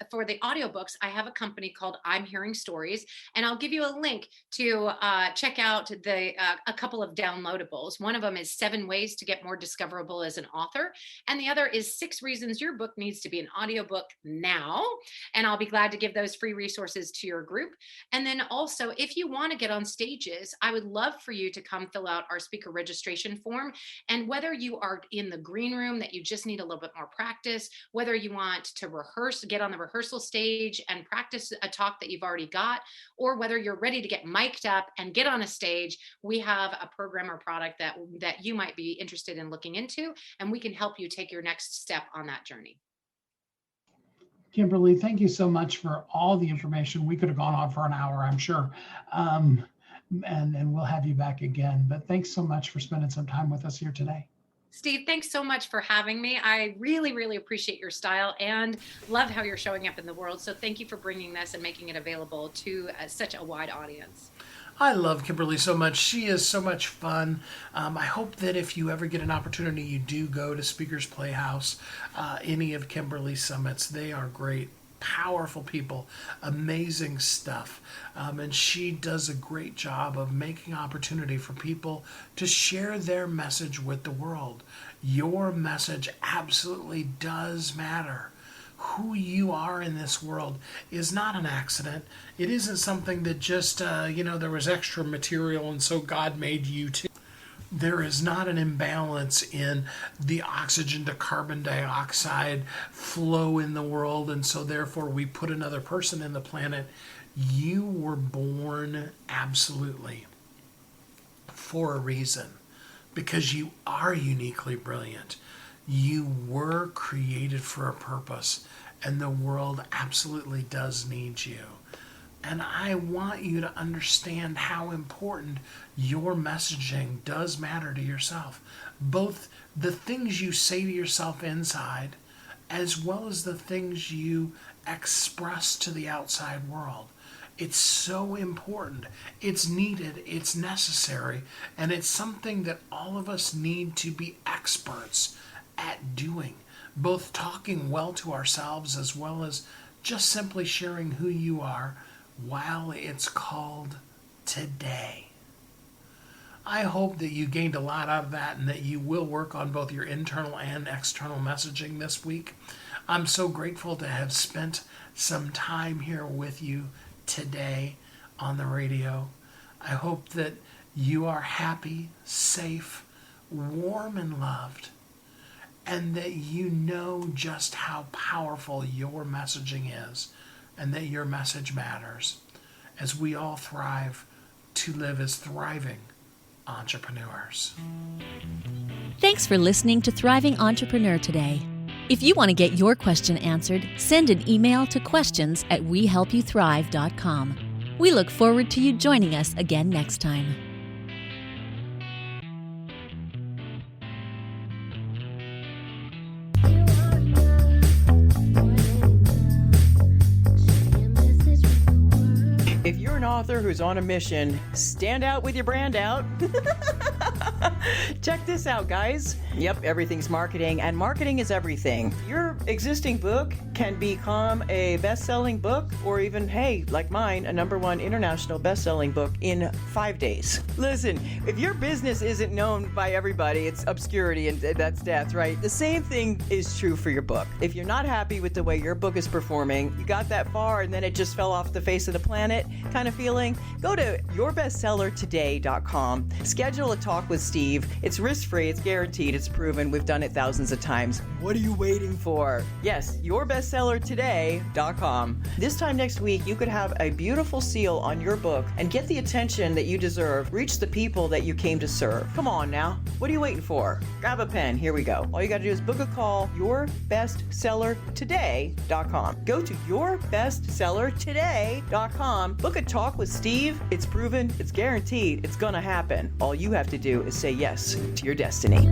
for the audiobooks, I have a company called I'm Hearing Stories, and I'll give you a link to check out a couple of downloadables. One of them is 7 ways to get more discoverable as an author, and the other is 6 reasons your book needs to be an audiobook now. And I'll be glad to give those free resources to your group. And then also, if you want to get on stages, I would love for you to come fill out our speaker registration form. And whether you are in the green room that you just need a little bit more practice, whether you want to rehearse, get on the rehearsal stage and practice a talk that you've already got, or whether you're ready to get mic'd up and get on a stage, we have a program or product that you might be interested in looking into, and we can help you take your next step on that journey. Kimberly, thank you so much for all the information. We could have gone on for an hour, I'm sure. And we'll have you back again. But thanks so much for spending some time with us here today. Steve, thanks so much for having me. I really, really appreciate your style and love how you're showing up in the world. So thank you for bringing this and making it available to such a wide audience. I love Kimberly so much. She is so much fun. I hope that if you ever get an opportunity, you do go to Speakers Playhouse, any of Kimberly's summits. They are great. Powerful people, amazing stuff, and she does a great job of making opportunity for people to share their message with the world. Your message absolutely does matter. Who you are in this world is not an accident. It isn't something that just there was extra material and so God made you too. There is not an imbalance in the oxygen to carbon dioxide flow in the world, and so therefore we put another person in the planet. You were born absolutely for a reason, because you are uniquely brilliant. You were created for a purpose, and the world absolutely does need you. And I want you to understand how important your messaging does matter to yourself. Both the things you say to yourself inside, as well as the things you express to the outside world. It's so important. It's needed. It's necessary. And it's something that all of us need to be experts at doing. Both talking well to ourselves as well as just simply sharing who you are while it's called today. I hope that you gained a lot out of that and that you will work on both your internal and external messaging this week. I'm so grateful to have spent some time here with you today on the radio. I hope that you are happy, safe, warm, and loved, and that you know just how powerful your messaging is, and that your message matters, as we all thrive to live as thriving entrepreneurs. Thanks for listening to Thriving Entrepreneur today. If you want to get your question answered, send an email to questions@wehelpyouthrive.com. We look forward to you joining us again next time. If you're an author who's on a mission, stand out with your brand out. Check this out, guys. Yep, everything's marketing, and marketing is everything. Your existing book can become a best-selling book, or even, hey, like mine, a #1 international best-selling book in 5 days. Listen, if your business isn't known by everybody, it's obscurity and that's death, right? The same thing is true for your book. If you're not happy with the way your book is performing, you got that far and then it just fell off the face of the planet kind of feeling, go to yourbestsellertoday.com. Schedule a talk with Steve. It's risk-free, it's guaranteed, it's proven. We've done it thousands of times. What are you waiting for? Yes, yourbestsellertoday.com. This time next week, you could have a beautiful seal on your book and get the attention that you deserve. Reach the people that you came to serve. Come on now. What are you waiting for? Grab a pen. Here we go. All you got to do is book a call, yourbestsellertoday.com. Go to yourbestsellertoday.com. Book a talk with Steve. It's proven, it's guaranteed, it's going to happen. All you have to do is say yes to your destiny.